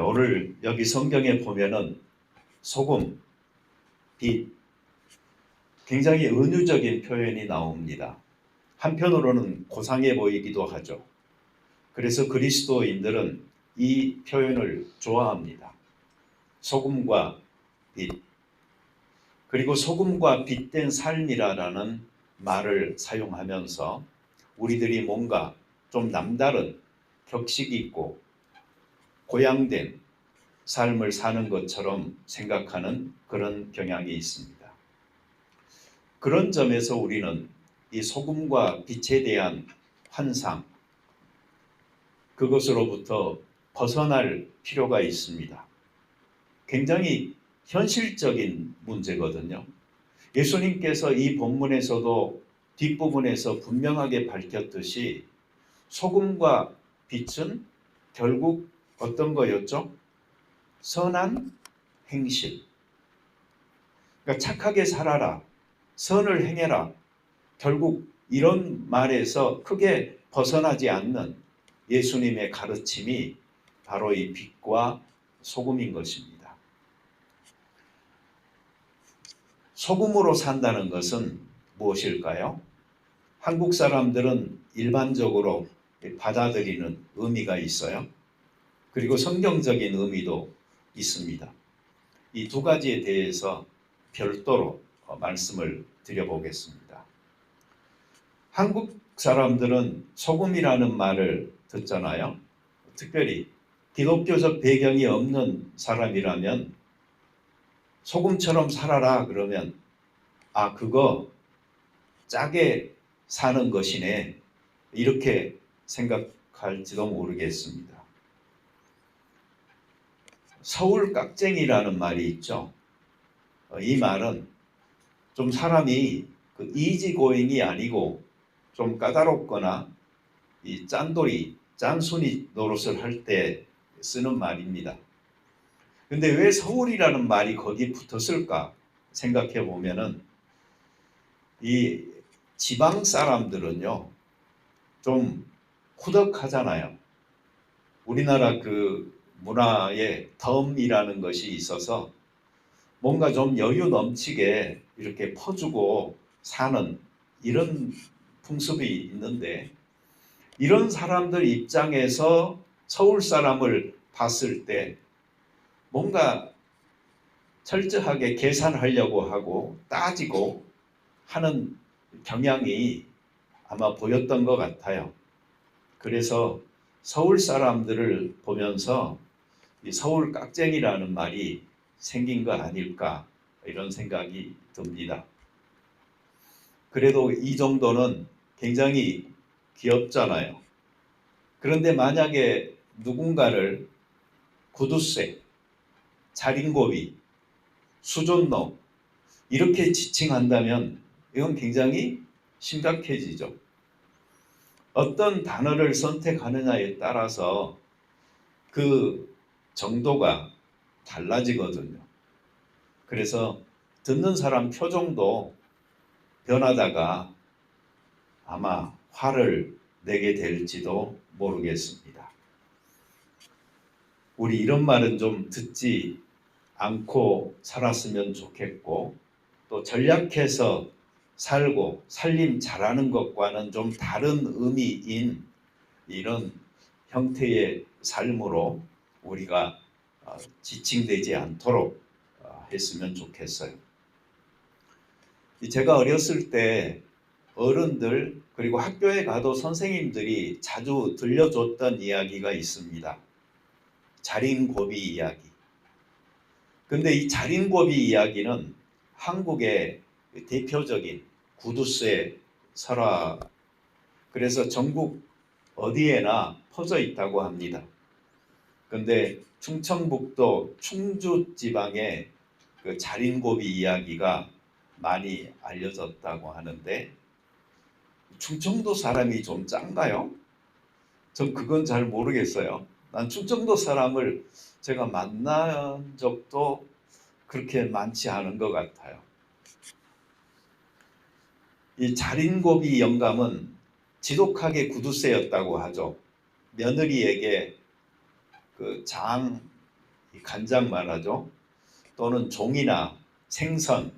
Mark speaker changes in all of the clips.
Speaker 1: 오늘 여기 성경에 보면은 소금, 빛, 굉장히 은유적인 표현이 나옵니다. 한편으로는 고상해 보이기도 하죠. 그래서 그리스도인들은 이 표현을 좋아합니다. 소금과 빛. 그리고 소금과 빛된 삶이라는 말을 사용하면서 우리들이 뭔가 좀 남다른 격식 있고 고양된 삶을 사는 것처럼 생각하는 그런 경향이 있습니다. 그런 점에서 우리는 이 소금과 빛에 대한 환상, 그것으로부터 벗어날 필요가 있습니다. 굉장히 현실적인 문제거든요. 예수님께서 이 본문에서도 뒷부분에서 분명하게 밝혔듯이 소금과 빛은 결국 어떤 거였죠? 선한 행실. 그러니까 착하게 살아라, 선을 행해라. 결국 이런 말에서 크게 벗어나지 않는 예수님의 가르침이 바로 이 빛과 소금인 것입니다. 소금으로 산다는 것은 무엇일까요? 한국 사람들은 일반적으로 받아들이는 의미가 있어요. 그리고 성경적인 의미도 있습니다. 이 두 가지에 대해서 별도로 말씀을 드려보겠습니다. 한국 사람들은 소금이라는 말을 듣잖아요. 특별히 기독교적 배경이 없는 사람이라면 소금처럼 살아라 그러면 아, 그거 짜게 사는 것이네, 이렇게 생각할지도 모르겠습니다. 서울 깍쟁이라는 말이 있죠. 이 말은 좀 사람이 그 이지고잉이 아니고 좀 까다롭거나 이 짠돌이, 짠순이 노릇을 할 때 쓰는 말입니다. 근데 왜 서울이라는 말이 거기 붙었을까 생각해 보면은 이 지방 사람들은요 좀 후덕하잖아요. 우리나라 그 문화에 덤이라는 것이 있어서 뭔가 좀 여유 넘치게 이렇게 퍼주고 사는 이런 풍습이 있는데, 이런 사람들 입장에서 서울 사람을 봤을 때 뭔가 철저하게 계산하려고 하고 따지고 하는 경향이 아마 보였던 것 같아요. 그래서 서울 사람들을 보면서 이 서울 깍쟁이라는 말이 생긴 거 아닐까, 이런 생각이 듭니다. 그래도 이 정도는 굉장히 귀엽잖아요. 그런데 만약에 누군가를 구두쇠, 자린고비, 수존노 이렇게 지칭한다면 이건 굉장히 심각해지죠. 어떤 단어를 선택하느냐에 따라서 그 정도가 달라지거든요. 그래서 듣는 사람 표정도 변하다가 아마 화를 내게 될지도 모르겠습니다. 우리 이런 말은 좀 듣지 않고 살았으면 좋겠고, 또 전략해서 살고 살림 잘하는 것과는 좀 다른 의미인 이런 형태의 삶으로 우리가 지칭되지 않도록 했으면 좋겠어요. 제가 어렸을 때 어른들 그리고 학교에 가도 선생님들이 자주 들려줬던 이야기가 있습니다. 자린고비 이야기. 근데 이 자린고비 이야기는 한국의 대표적인 구두쇠 설화, 그래서 전국 어디에나 퍼져 있다고 합니다. 근데 충청북도 충주 지방의 그 자린고비 이야기가 많이 알려졌다고 하는데, 충청도 사람이 좀 짠가요? 전 그건 잘 모르겠어요. 난 충청도 사람을 제가 만난 적도 그렇게 많지 않은 것 같아요. 이 자린고비 영감은 지독하게 구두쇠였다고 하죠. 며느리에게 그 장 간장 말하죠. 또는 종이나 생선,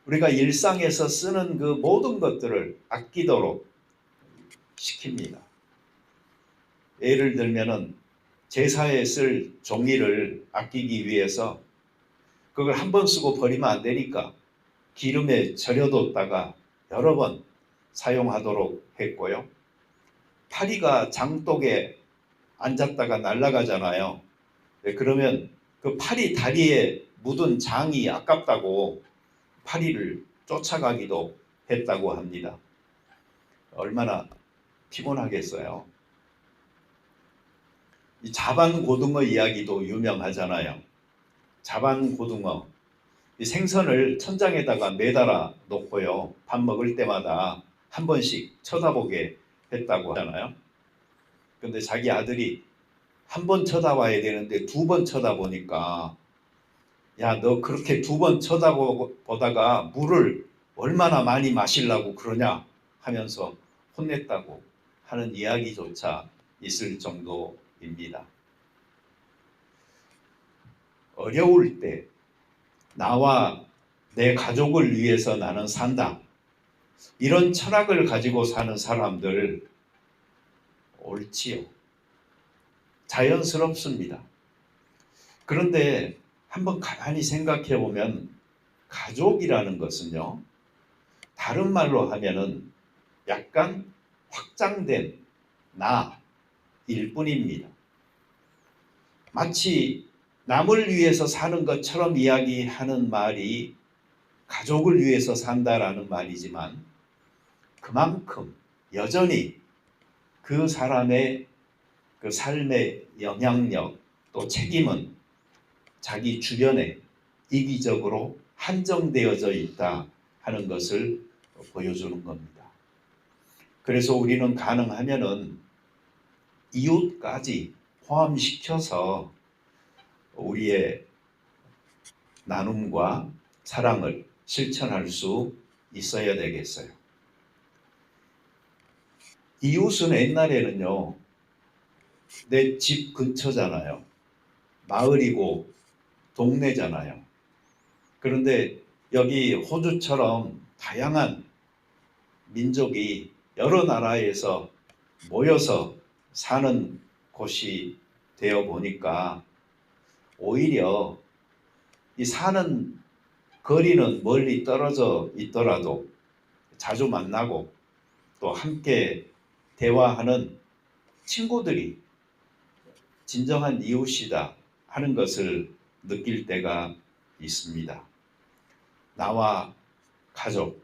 Speaker 1: 우리가 일상에서 쓰는 그 모든 것들을 아끼도록 시킵니다. 예를 들면은 제사에 쓸 종이를 아끼기 위해서 그걸 한 번 쓰고 버리면 안 되니까 기름에 절여뒀다가 여러 번 사용하도록 했고요. 파리가 장독에 앉았다가 날아가잖아요. 그러면 그 파리 다리에 묻은 장이 아깝다고 파리를 쫓아가기도 했다고 합니다. 얼마나 피곤하겠어요. 이 자반고등어 이야기도 유명하잖아요. 자반고등어, 이 생선을 천장에다가 매달아 놓고요. 밥 먹을 때마다 한 번씩 쳐다보게 했다고 하잖아요. 근데 자기 아들이 한 번 쳐다봐야 되는데 두 번 쳐다보니까, 야, 너 그렇게 두 번 쳐다보다가 물을 얼마나 많이 마시려고 그러냐 하면서 혼냈다고 하는 이야기조차 있을 정도입니다. 어려울 때 나와 내 가족을 위해서 나는 산다, 이런 철학을 가지고 사는 사람들 옳지요. 자연스럽습니다. 그런데 한번 가만히 생각해 보면 가족이라는 것은요, 다른 말로 하면은 약간 확장된 나일 뿐입니다. 마치 남을 위해서 사는 것처럼 이야기하는 말이 가족을 위해서 산다라는 말이지만, 그만큼 여전히 그 사람의 그 삶의 영향력 또 책임은 자기 주변에 이기적으로 한정되어져 있다 하는 것을 보여주는 겁니다. 그래서 우리는 가능하면은 이웃까지 포함시켜서 우리의 나눔과 사랑을 실천할 수 있어야 되겠어요. 이웃은 옛날에는요, 내 집 근처잖아요. 마을이고 동네잖아요. 그런데 여기 호주처럼 다양한 민족이 여러 나라에서 모여서 사는 곳이 되어 보니까 오히려 이 사는 거리는 멀리 떨어져 있더라도 자주 만나고 또 함께 대화하는 친구들이 진정한 이웃이다 하는 것을 느낄 때가 있습니다. 나와 가족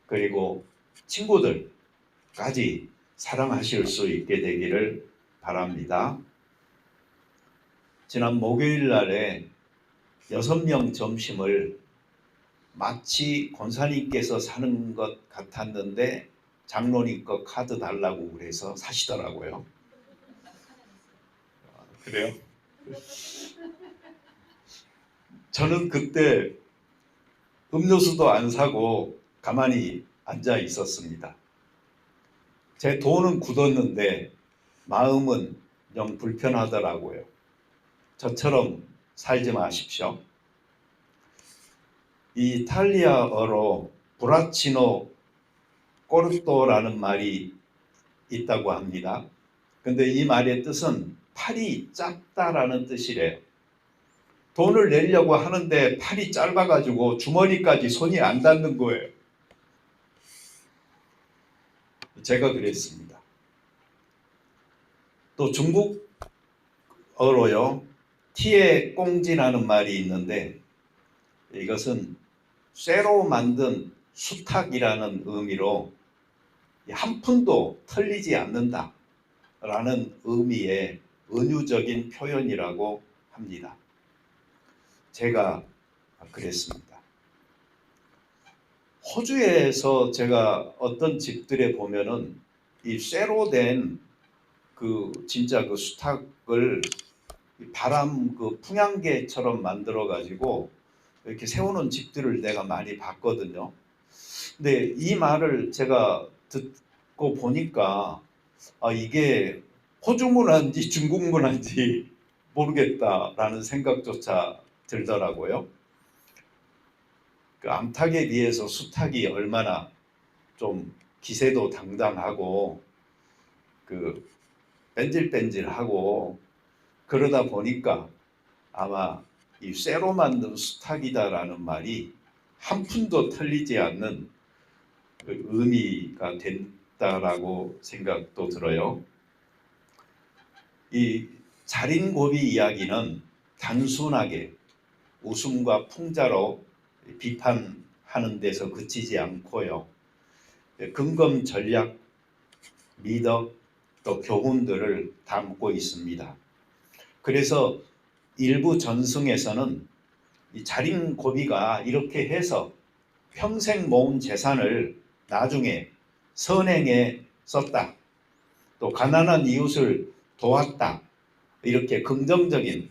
Speaker 1: 그리고 친구들까지 사랑하실 수 있게 되기를 바랍니다. 지난 목요일 날에 6명 점심을 마치 권사님께서 사는 것 같았는데 장로님 거 카드 달라고 그래서 사시더라고요. 그래요? 저는 그때 음료수도 안 사고 가만히 앉아 있었습니다. 제 돈은 굳었는데 마음은 영 불편하더라고요. 저처럼 살지 마십시오. 이 이탈리아어로 브라치노 꼬르토라는 말이 있다고 합니다. 근데 이 말의 뜻은 팔이 짧다라는 뜻이래요. 돈을 내려고 하는데 팔이 짧아가지고 주머니까지 손이 안 닿는 거예요. 제가 그랬습니다. 또 중국어로요, 티에 꽁지라는 말이 있는데 이것은 쇠로 만든 수탉이라는 의미로 한 푼도 털리지 않는다 라는 의미의 은유적인 표현이라고 합니다. 제가 그랬습니다. 호주에서 제가 어떤 집들에 보면은 이 쇠로 된 그 진짜 그 수탉을 바람 그 풍향계처럼 만들어 가지고 이렇게 세우는 집들을 내가 많이 봤거든요. 근데 이 말을 제가 듣고 보니까 이게 호주 문화인지 중국 문화인지 모르겠다라는 생각조차 들더라고요. 그 암탉에 비해서 수탉이 얼마나 좀 기세도 당당하고 그 뺀질뺀질하고 그러다 보니까 아마 이 쇠로 만든 수탉이다라는 말이 한 푼도 틀리지 않는 그 의미가 된다라고 생각도 들어요. 이 자린고비 이야기는 단순하게 웃음과 풍자로 비판하는 데서 그치지 않고요. 근검 전략, 미덕, 또 교훈들을 담고 있습니다. 그래서 일부 전승에서는 이 자린고비가 이렇게 해서 평생 모은 재산을 나중에 선행에 썼다. 또 가난한 이웃을 도왔다. 이렇게 긍정적인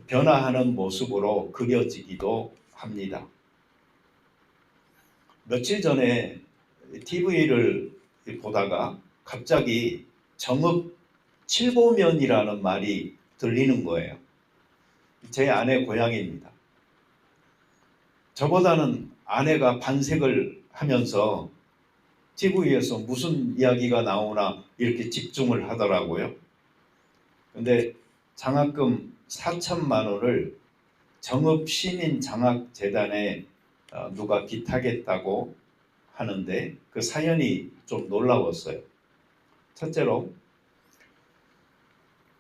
Speaker 1: 변화하는 모습으로 그려지기도 합니다. 며칠 전에 TV를 보다가 갑자기 정읍 칠보면이라는 말이 들리는 거예요. 제 아내 고향입니다. 저보다는 아내가 반색을 하면서 TV에서 무슨 이야기가 나오나 이렇게 집중을 하더라고요. 근데 장학금 4천만 원을 정읍 시민 장학재단에 누가 기탁했다고 하는데 그 사연이 좀 놀라웠어요. 첫째로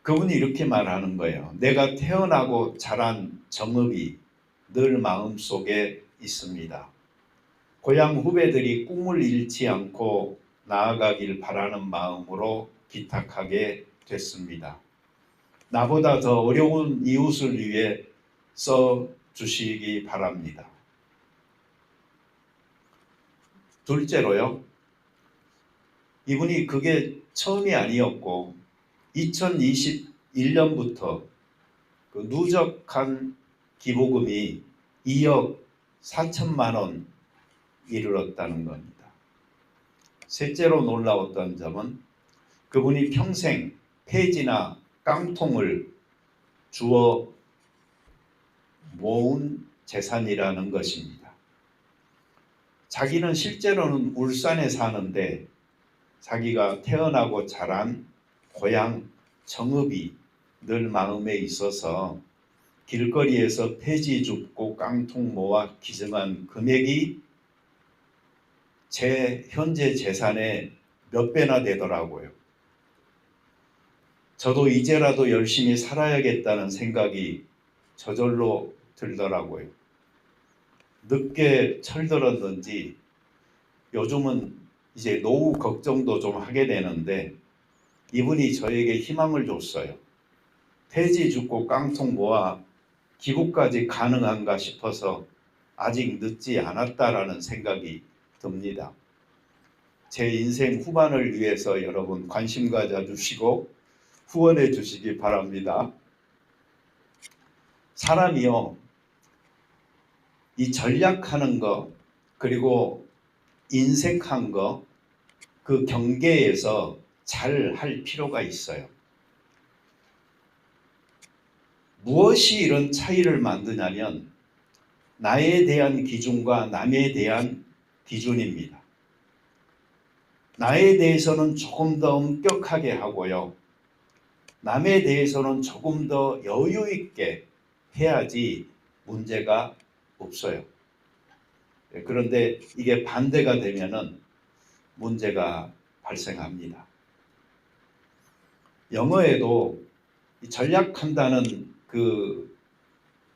Speaker 1: 그분이 이렇게 말하는 거예요. 내가 태어나고 자란 정읍이 늘 마음속에 있습니다. 고향 후배들이 꿈을 잃지 않고 나아가길 바라는 마음으로 기탁하게 됐습니다. 나보다 더 어려운 이웃을 위해 써 주시기 바랍니다. 둘째로요. 이분이 그게 처음이 아니었고 2021년부터 그 누적한 기부금이 2억 4천만 원 이르렀다는 겁니다. 셋째로 놀라웠던 점은 그분이 평생 폐지나 깡통을 주워 모은 재산이라는 것입니다. 자기는 실제로는 울산에 사는데 자기가 태어나고 자란 고향 정읍이 늘 마음에 있어서 길거리에서 폐지 줍고 깡통 모아 기증한 금액이 제 현재 재산의 몇 배나 되더라고요. 저도 이제라도 열심히 살아야겠다는 생각이 저절로 들더라고요. 늦게 철들었는지 요즘은 이제 노후 걱정도 좀 하게 되는데 이분이 저에게 희망을 줬어요. 폐지 줍고 깡통 모아 기부까지 가능한가 싶어서 아직 늦지 않았다라는 생각이 듭니다. 제 인생 후반을 위해서 여러분 관심 가져주시고 후원해 주시기 바랍니다. 사람이요, 이 전략하는 거 그리고 인색한 거 그 경계에서 잘 할 필요가 있어요. 무엇이 이런 차이를 만드냐면 나에 대한 기준과 남에 대한 기준입니다. 나에 대해서는 조금 더 엄격하게 하고요. 남에 대해서는 조금 더 여유 있게 해야지 문제가 없어요. 그런데 이게 반대가 되면은 문제가 발생합니다. 영어에도 전략한다는 그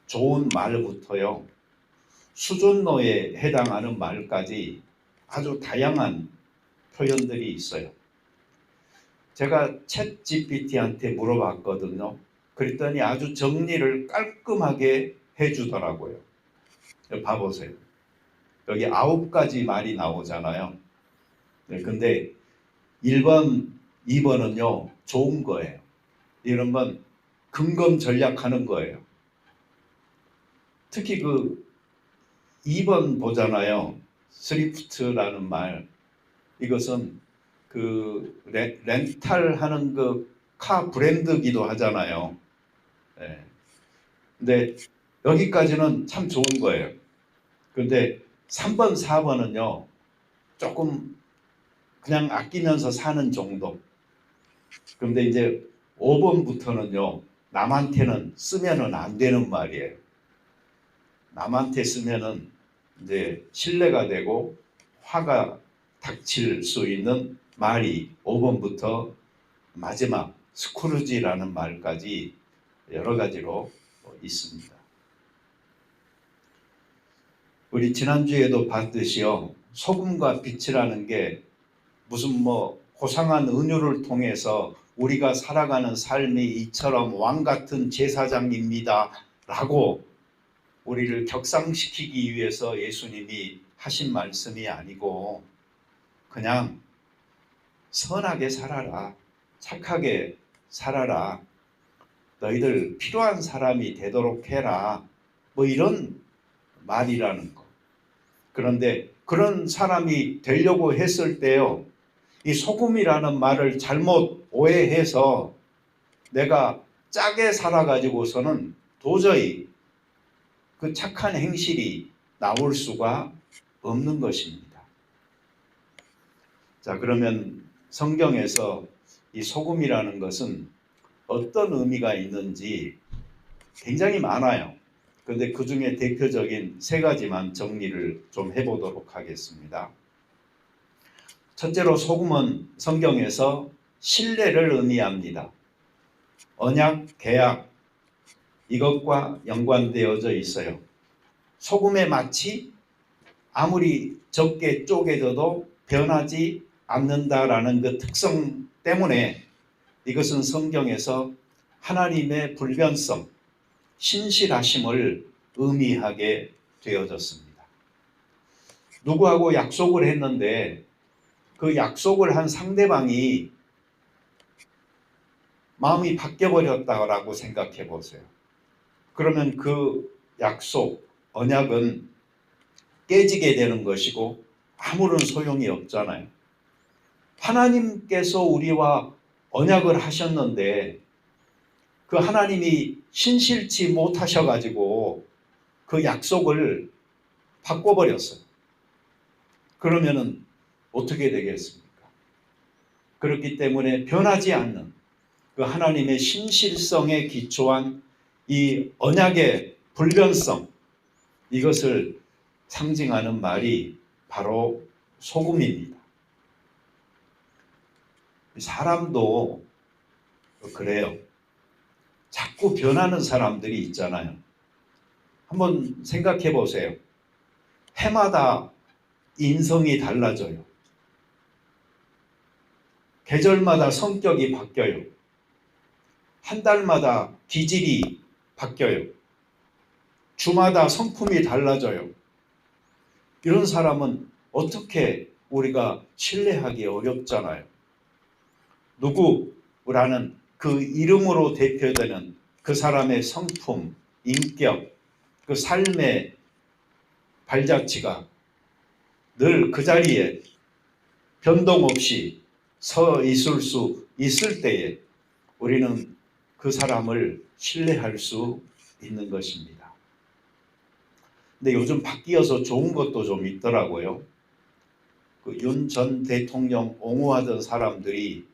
Speaker 1: 좋은 말부터요, 수준노에 해당하는 말까지 아주 다양한 표현들이 있어요. 제가 챗 GPT한테 물어봤거든요. 그랬더니 아주 정리를 깔끔하게 해주더라고요. 봐보세요. 여기 9가지 말이 나오잖아요. 네, 근데 1번, 2번은요, 좋은 거예요. 이런 건 근검 전략하는 거예요. 특히 그 2번 보잖아요. 스리프트라는 말. 이것은 그 렌탈하는 그 카 브랜드기도 하잖아요. 예. 근데 여기까지는 참 좋은 거예요. 근데 3번, 4번은요, 조금 그냥 아끼면서 사는 정도. 그런데 이제 5번부터는요, 남한테는 쓰면은 안 되는 말이에요. 남한테 쓰면은 이제 신뢰가 되고 화가 닥칠 수 있는 말이 5번부터 마지막 스크루지라는 말까지 여러 가지로 있습니다. 우리 지난주에도 봤듯이요, 소금과 빛이라는 게 무슨 뭐 고상한 은유를 통해서 우리가 살아가는 삶이 이처럼 왕 같은 제사장입니다 라고 우리를 격상시키기 위해서 예수님이 하신 말씀이 아니고, 그냥 선하게 살아라, 착하게 살아라, 너희들 필요한 사람이 되도록 해라, 뭐 이런 말이라는 거. 그런데 그런 사람이 되려고 했을 때요, 이 소금이라는 말을 잘못 오해해서 내가 짜게 살아가지고서는 도저히 그 착한 행실이 나올 수가 없는 것입니다. 자, 그러면 성경에서 이 소금이라는 것은 어떤 의미가 있는지 굉장히 많아요. 그런데 그 중에 대표적인 세 가지만 정리를 좀 해보도록 하겠습니다. 첫째로 소금은 성경에서 신뢰를 의미합니다. 언약, 계약, 이것과 연관되어져 있어요. 소금에 마치 아무리 적게 쪼개져도 변하지 않는다라는 그 특성 때문에 이것은 성경에서 하나님의 불변성, 신실하심을 의미하게 되어졌습니다. 누구하고 약속을 했는데 그 약속을 한 상대방이 마음이 바뀌어버렸다고 생각해 보세요. 그러면 그 약속, 언약은 깨지게 되는 것이고 아무런 소용이 없잖아요. 하나님께서 우리와 언약을 하셨는데 그 하나님이 신실치 못하셔가지고 그 약속을 바꿔버렸어요. 그러면은 어떻게 되겠습니까? 그렇기 때문에 변하지 않는 그 하나님의 신실성에 기초한 이 언약의 불변성, 이것을 상징하는 말이 바로 소금입니다. 사람도 그래요. 자꾸 변하는 사람들이 있잖아요. 한번 생각해 보세요. 해마다 인성이 달라져요. 계절마다 성격이 바뀌어요. 한 달마다 기질이 바뀌어요. 주마다 성품이 달라져요. 이런 사람은 어떻게 우리가 신뢰하기 어렵잖아요. 누구라는 그 이름으로 대표되는 그 사람의 성품, 인격, 그 삶의 발자취가 늘 그 자리에 변동 없이 서 있을 수 있을 때에 우리는 그 사람을 신뢰할 수 있는 것입니다. 근데 요즘 바뀌어서 좋은 것도 좀 있더라고요. 그 윤 전 대통령 옹호하던 사람들이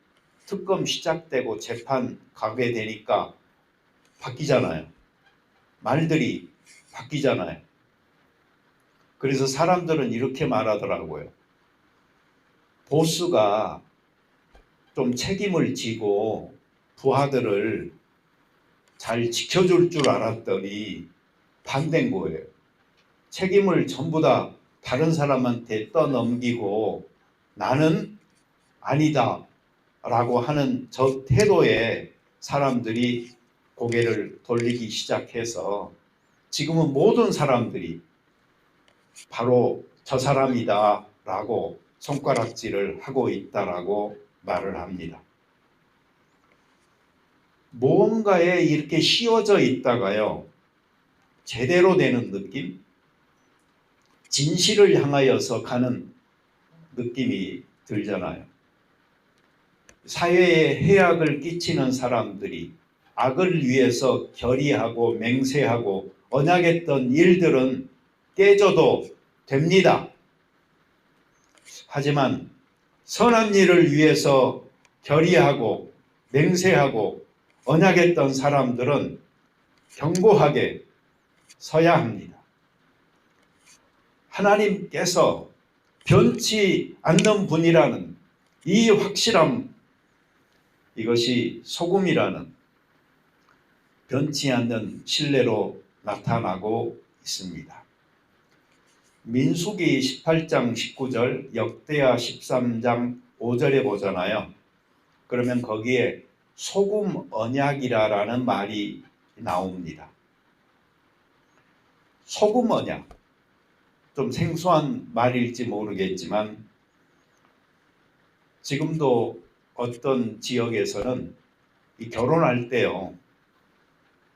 Speaker 1: 특검 시작되고 재판 가게 되니까 바뀌잖아요. 말들이 바뀌잖아요. 그래서 사람들은 이렇게 말하더라고요. 보스가 좀 책임을 지고 부하들을 잘 지켜줄 줄 알았더니 반대인 거예요. 책임을 전부 다 다른 사람한테 떠넘기고 나는 아니다 라고 하는 저 태도에 사람들이 고개를 돌리기 시작해서 지금은 모든 사람들이 바로 저 사람이다 라고 손가락질을 하고 있다라고 말을 합니다. 무언가에 이렇게 씌워져 있다가요, 제대로 되는 느낌? 진실을 향하여서 가는 느낌이 들잖아요. 사회에 해악을 끼치는 사람들이 악을 위해서 결의하고 맹세하고 언약했던 일들은 깨져도 됩니다. 하지만 선한 일을 위해서 결의하고 맹세하고 언약했던 사람들은 견고하게 서야 합니다. 하나님께서 변치 않는 분이라는 이 확실함, 이것이 소금이라는 변치 않는 신뢰로 나타나고 있습니다. 민수기 18장 19절, 역대하 13장 5절에 보잖아요. 그러면 거기에 소금 언약이라는 말이 나옵니다. 소금 언약, 좀 생소한 말일지 모르겠지만 지금도 어떤 지역에서는 이 결혼할 때요,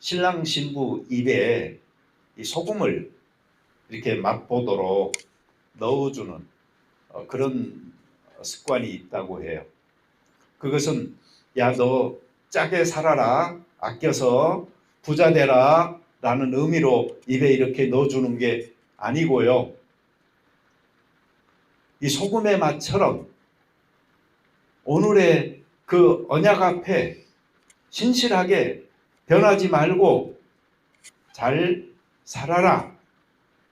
Speaker 1: 신랑 신부 입에 이 소금을 이렇게 맛보도록 넣어주는 그런 습관이 있다고 해요. 그것은 야, 너 짜게 살아라, 아껴서 부자 되라 라는 의미로 입에 이렇게 넣어주는 게 아니고요. 이 소금의 맛처럼 오늘의 그 언약 앞에 신실하게 변하지 말고 잘 살아라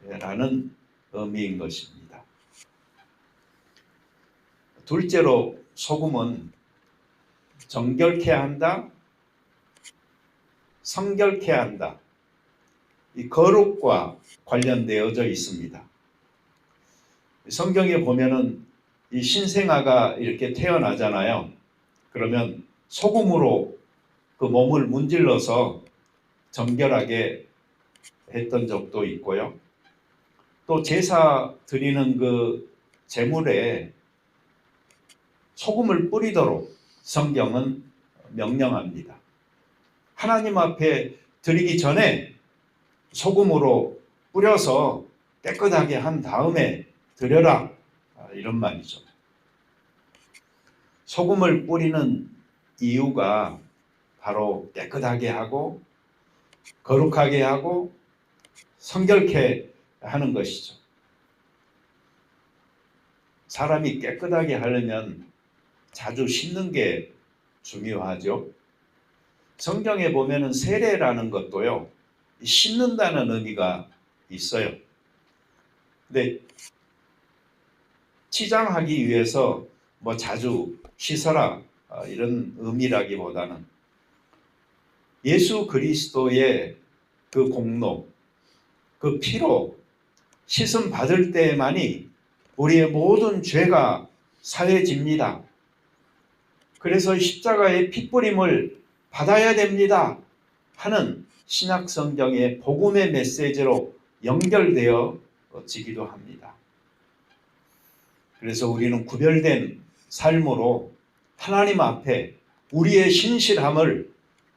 Speaker 1: 라는 의미인 것입니다. 둘째로 소금은 정결케 한다, 성결케 한다, 이 거룩과 관련되어져 있습니다. 성경에 보면은 이 신생아가 이렇게 태어나잖아요. 그러면 소금으로 그 몸을 문질러서 정결하게 했던 적도 있고요. 또 제사 드리는 그 제물에 소금을 뿌리도록 성경은 명령합니다. 하나님 앞에 드리기 전에 소금으로 뿌려서 깨끗하게 한 다음에 드려라, 이런 말이죠. 소금을 뿌리는 이유가 바로 깨끗하게 하고 거룩하게 하고 성결케 하는 것이죠. 사람이 깨끗하게 하려면 자주 씻는 게 중요하죠. 성경에 보면은 세례라는 것도요, 씻는다는 의미가 있어요. 근데 치장하기 위해서 뭐 자주 씻어라 이런 의미라기보다는 예수 그리스도의 그 공로, 그 피로 씻음 받을 때만이 우리의 모든 죄가 사해집니다. 그래서 십자가의 핏부림을 받아야 됩니다 하는 신약 성경의 복음의 메시지로 연결되어지기도 합니다. 그래서 우리는 구별된 삶으로 하나님 앞에 우리의 신실함을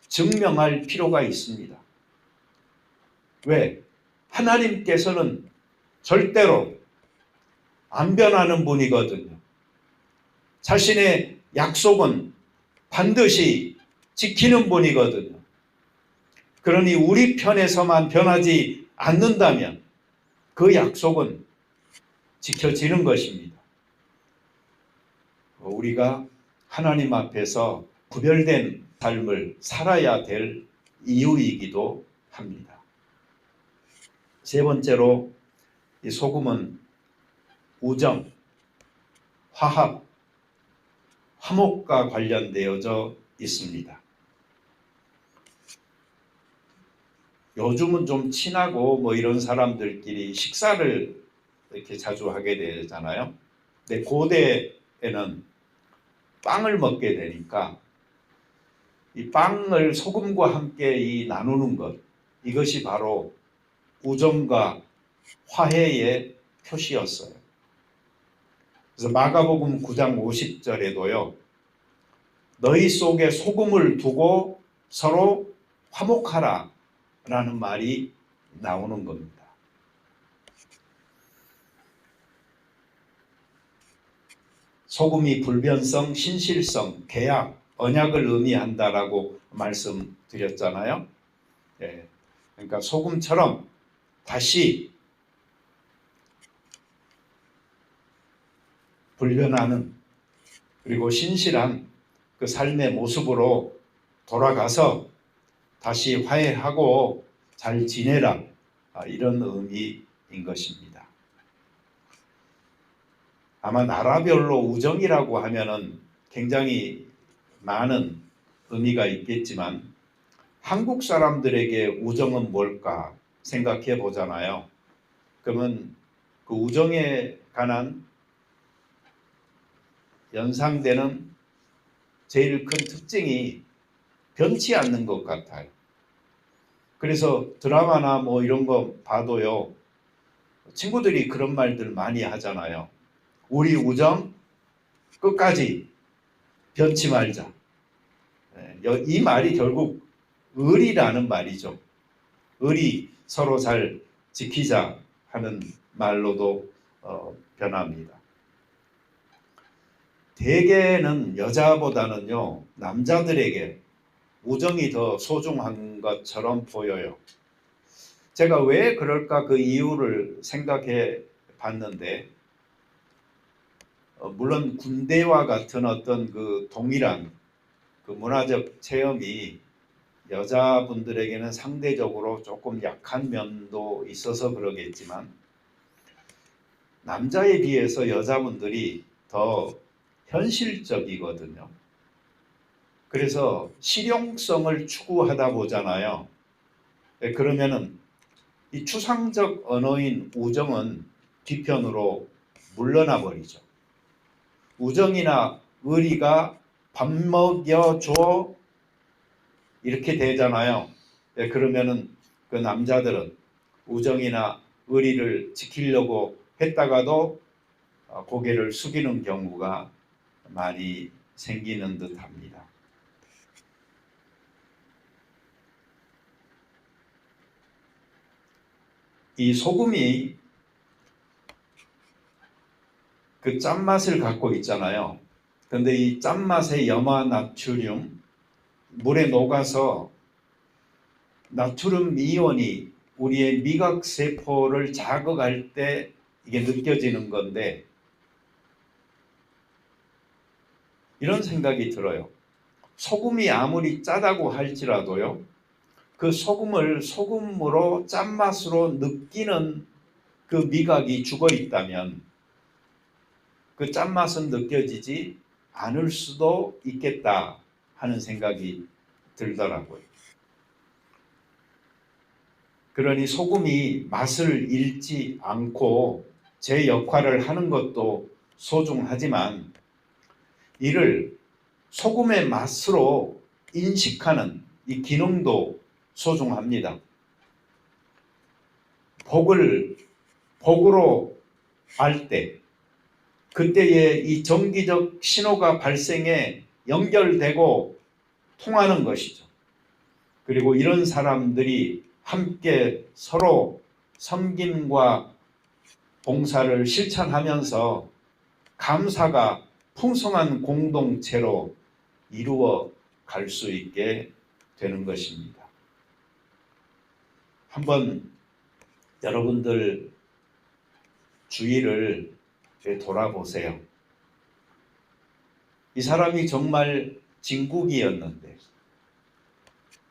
Speaker 1: 증명할 필요가 있습니다. 왜? 하나님께서는 절대로 안 변하는 분이거든요. 자신의 약속은 반드시 지키는 분이거든요. 그러니 우리 편에서만 변하지 않는다면 그 약속은 지켜지는 것입니다. 우리가 하나님 앞에서 구별된 삶을 살아야 될 이유이기도 합니다. 세 번째로 이 소금은 우정, 화합, 화목과 관련되어져 있습니다. 요즘은 좀 친하고 뭐 이런 사람들끼리 식사를 이렇게 자주 하게 되잖아요. 근데 고대에는 빵을 먹게 되니까 이 빵을 소금과 함께 나누는 것, 이것이 바로 우정과 화해의 표시였어요. 그래서 마가복음 9장 50절에도요. 너희 속에 소금을 두고 서로 화목하라 라는 말이 나오는 겁니다. 소금이 불변성, 신실성, 계약, 언약을 의미한다라고 말씀드렸습니다. 드렸잖아요. 예. 그러니까 소금처럼 다시 불변하는 그리고 신실한 그 삶의 모습으로 돌아가서 다시 화해하고 잘 지내라, 이런 의미인 것입니다. 아마 나라별로 우정이라고 하면은 굉장히 많은 의미가 있겠지만 한국 사람들에게 우정은 뭘까 생각해 보잖아요. 그러면 그 우정에 관한 연상되는 제일 큰 특징이 변치 않는 것 같아요. 그래서 드라마나 뭐 이런 거 봐도요, 친구들이 그런 말들 많이 하잖아요. 우리 우정 끝까지 변치 말자. 이 말이 결국 의리라는 말이죠. 의리, 서로 잘 지키자 하는 말로도 변합니다. 대개는 여자보다는요, 남자들에게 우정이 더 소중한 것처럼 보여요. 제가 왜 그럴까 그 이유를 생각해 봤는데, 물론 군대와 같은 어떤 그 동일한 그 문화적 체험이 여자분들에게는 상대적으로 조금 약한 면도 있어서 그러겠지만, 남자에 비해서 여자분들이 더 현실적이거든요. 그래서 실용성을 추구하다 보잖아요. 그러면은 이 추상적 언어인 우정은 뒤편으로 물러나 버리죠. 우정이나 의리가 밥 먹여줘 이렇게 되잖아요. 그러면은 그 남자들은 우정이나 의리를 지키려고 했다가도 고개를 숙이는 경우가 많이 생기는 듯합니다. 이 소금이 그 짠맛을 갖고 있잖아요. 그런데 이 짠맛의 염화나트륨, 물에 녹아서 나트륨 이온이 우리의 미각세포를 자극할 때 이게 느껴지는 건데, 이런 생각이 들어요. 소금이 아무리 짜다고 할지라도요, 그 소금을 소금으로 짠맛으로 느끼는 그 미각이 죽어 있다면 그 짠맛은 느껴지지 않을 수도 있겠다 하는 생각이 들더라고요. 그러니 소금이 맛을 잃지 않고 제 역할을 하는 것도 소중하지만, 이를 소금의 맛으로 인식하는 이 기능도 소중합니다. 복으로 알 때, 그때의 이 정기적 신호가 발생해 연결되고 통하는 것이죠. 그리고 이런 사람들이 함께 서로 섬김과 봉사를 실천하면서 감사가 풍성한 공동체로 이루어 갈 수 있게 되는 것입니다. 한번 여러분들 주위를 돌아보세요. 이 사람이 정말 진국이었는데,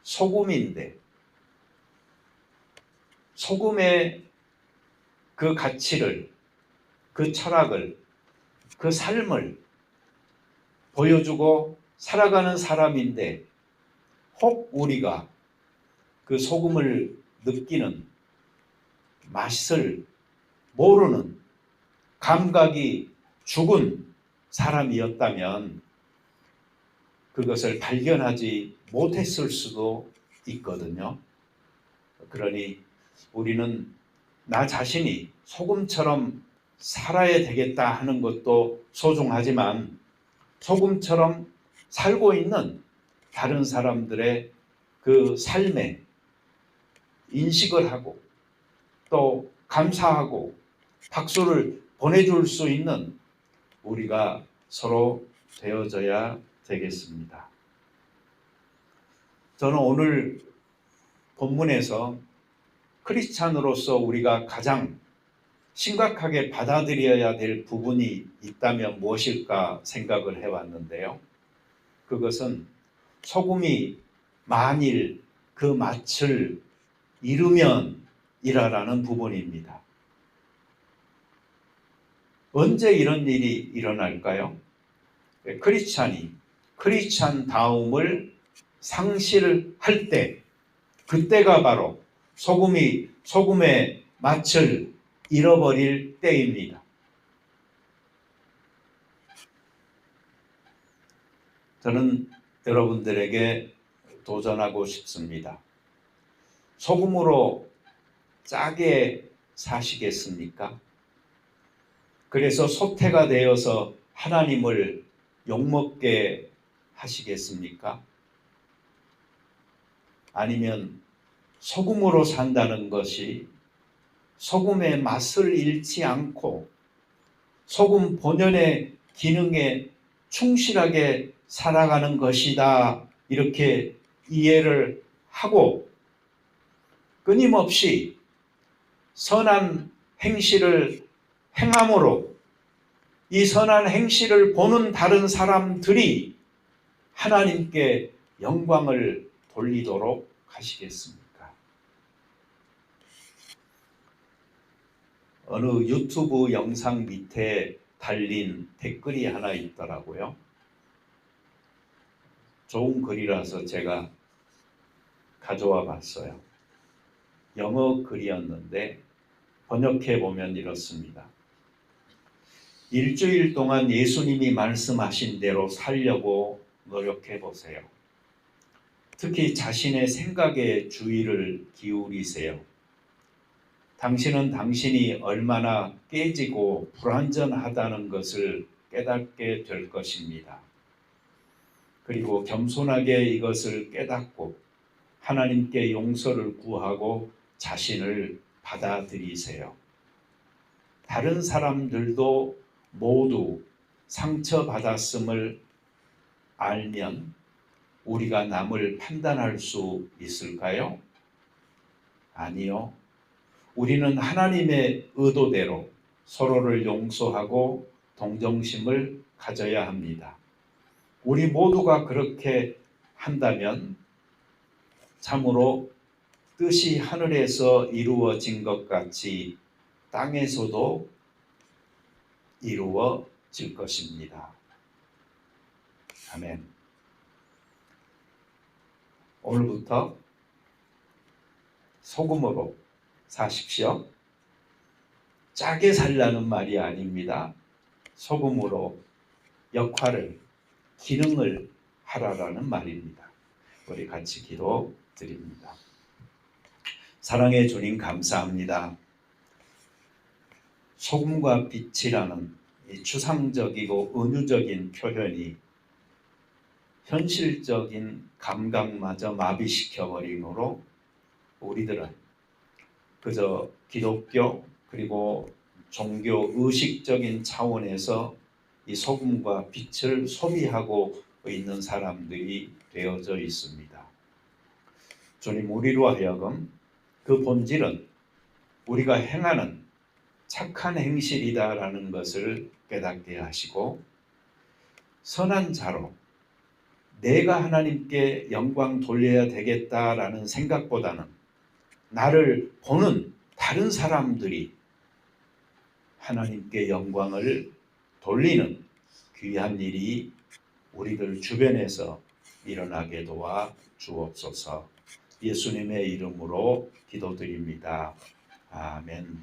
Speaker 1: 소금인데, 소금의 그 가치를, 그 철학을, 그 삶을 보여주고 살아가는 사람인데, 혹 우리가 그 소금을 느끼는 맛을 모르는 감각이 죽은 사람이었다면 그것을 발견하지 못했을 수도 있거든요. 그러니 우리는 나 자신이 소금처럼 살아야 되겠다 하는 것도 소중하지만, 소금처럼 살고 있는 다른 사람들의 그 삶에 인식을 하고 또 감사하고 박수를 보내줄 수 있는 우리가 서로 되어져야 되겠습니다. 저는 오늘 본문에서 크리스찬으로서 우리가 가장 심각하게 받아들여야 될 부분이 있다면 무엇일까 생각을 해왔는데요. 그것은 소금이 만일 그 맛을 잃으면 이라라는 부분입니다. 언제 이런 일이 일어날까요? 크리스찬이 크리스찬다움을 상실할 때, 그때가 바로 소금의 맛을 잃어버릴 때입니다. 저는 여러분들에게 도전하고 싶습니다. 소금으로 짜게 사시겠습니까? 그래서 소태가 되어서 하나님을 욕먹게 하시겠습니까? 아니면 소금으로 산다는 것이 소금의 맛을 잃지 않고 소금 본연의 기능에 충실하게 살아가는 것이다, 이렇게 이해를 하고 끊임없이 선한 행실을 행함으로 이 선한 행실을 보는 다른 사람들이 하나님께 영광을 돌리도록 하시겠습니까? 어느 유튜브 영상 밑에 달린 댓글이 하나 있더라고요. 좋은 글이라서 제가 가져와 봤어요. 영어 글이었는데 번역해 보면 이렇습니다. 일주일 동안 예수님이 말씀하신 대로 살려고 노력해 보세요. 특히 자신의 생각에 주의를 기울이세요. 당신은 당신이 얼마나 깨지고 불완전하다는 것을 깨닫게 될 것입니다. 그리고 겸손하게 이것을 깨닫고 하나님께 용서를 구하고 자신을 받아들이세요. 다른 사람들도 모두 상처받았음을 알면 우리가 남을 판단할 수 있을까요? 아니요. 우리는 하나님의 의도대로 서로를 용서하고 동정심을 가져야 합니다. 우리 모두가 그렇게 한다면 참으로 뜻이 하늘에서 이루어진 것 같이 땅에서도 이루어질 것입니다. 아멘. 오늘부터 소금으로 사십시오. 짜게 살라는 말이 아닙니다. 소금으로 역할을, 기능을 하라라는 말입니다. 우리 같이 기도 드립니다. 사랑의 주님, 감사합니다. 소금과 빛이라는 이 추상적이고 은유적인 표현이 현실적인 감각마저 마비시켜버리므로 우리들은 그저 기독교 그리고 종교 의식적인 차원에서 이 소금과 빛을 소비하고 있는 사람들이 되어져 있습니다. 주님, 우리로 하여금 그 본질은 우리가 행하는 착한 행실이다라는 것을 깨닫게 하시고 선한 자로 내가 하나님께 영광 돌려야 되겠다라는 생각보다는 나를 보는 다른 사람들이 하나님께 영광을 돌리는 귀한 일이 우리들 주변에서 일어나게 도와 주옵소서. 예수님의 이름으로 기도드립니다. 아멘.